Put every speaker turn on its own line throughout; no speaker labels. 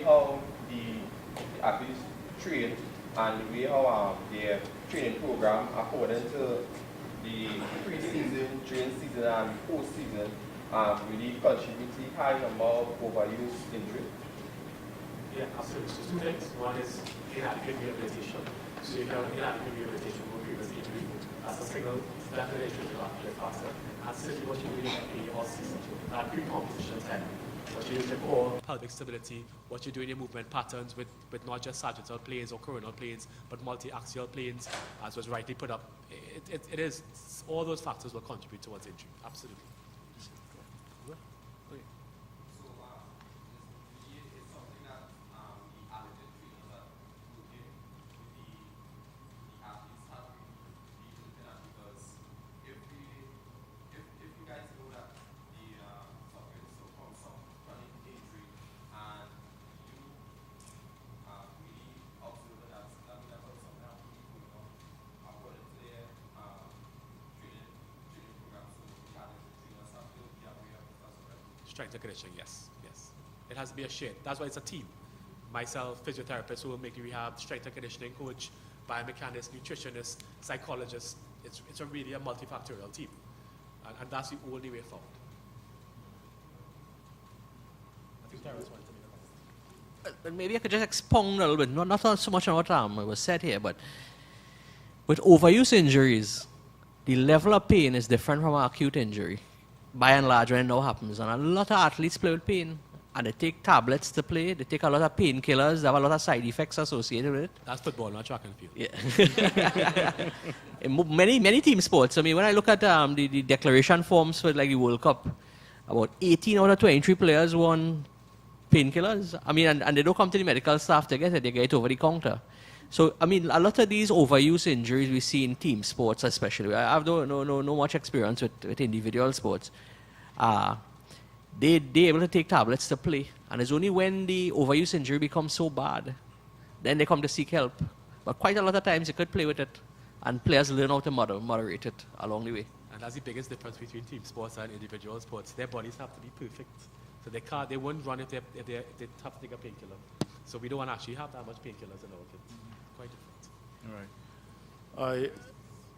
how the athletes train and the way how their training program according to the pre-season, training season, and post-season really contribute to the high number of overuse injury?
Yeah, absolutely. So two things. One is inadequate rehabilitation. So if you have inadequate rehabilitation for previous injury, as a signal, definitely should be play faster. And certainly what you're doing in all season, that pre-competition time, what you're doing for pelvic stability, what you're doing in movement patterns with not just sagittal planes or coronal planes, but multi-axial planes, as was rightly put up. It is, all those factors will contribute towards injury, absolutely. Strength and conditioning, yes. It has to be a shared. That's why it's a team. Myself, physiotherapist who will make the rehab, strength and conditioning coach, biomechanist, nutritionist, psychologist. It's really a multifactorial team. And that's the only way forward. I think Terrence wanted to make a comment.
Maybe I could just expound a little bit, not so much on what was said here, but with overuse injuries, the level of pain is different from an acute injury. By and large, when it now happens. And a lot of athletes play with pain, and they take tablets to play. They take a lot of painkillers. They have a lot of side effects associated with it.
That's football, not track and field.
Yeah. In many team sports. I mean, when I look at the declaration forms for like the World Cup, about 18 out of 23 players won painkillers. I mean, and they don't come to the medical staff to get it. They get it over the counter. So, I mean, a lot of these overuse injuries we see in team sports especially. I have no much experience with individual sports. They're able to take tablets to play. And it's only when the overuse injury becomes so bad, then they come to seek help. But quite a lot of times you could play with it, and players learn how to moderate it along the way.
And that's the biggest difference between team sports and individual sports. Their bodies have to be perfect. So they won't run if they have to take a painkiller. So we don't want to actually have that much painkillers in our kids. Quite different.
All right.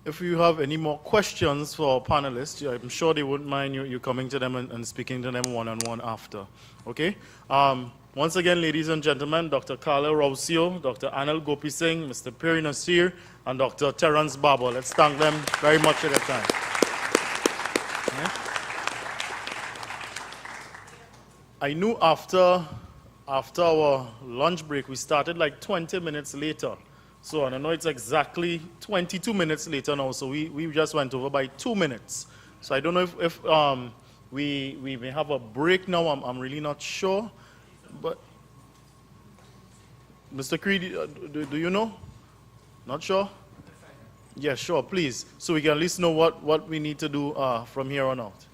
If you have any more questions for our panelists, I'm sure they wouldn't mind you coming to them and speaking to them one-on-one after. Okay? Once again, ladies and gentlemen, Dr. Carla Rausio, Dr. Anil Gopi Singh, Mr. Piri Nasir, and Dr. Terence Barber. Let's thank them very much for their time. Yeah? I knew after our lunch break, we started like 20 minutes later. So I know it's exactly 22 minutes later now, so we just went over by 2 minutes. So I don't know if we may have a break now, I'm really not sure. But, Mr. Creed, do you know? Not sure? Yeah, sure, please. So we can at least know what we need to do from here on out.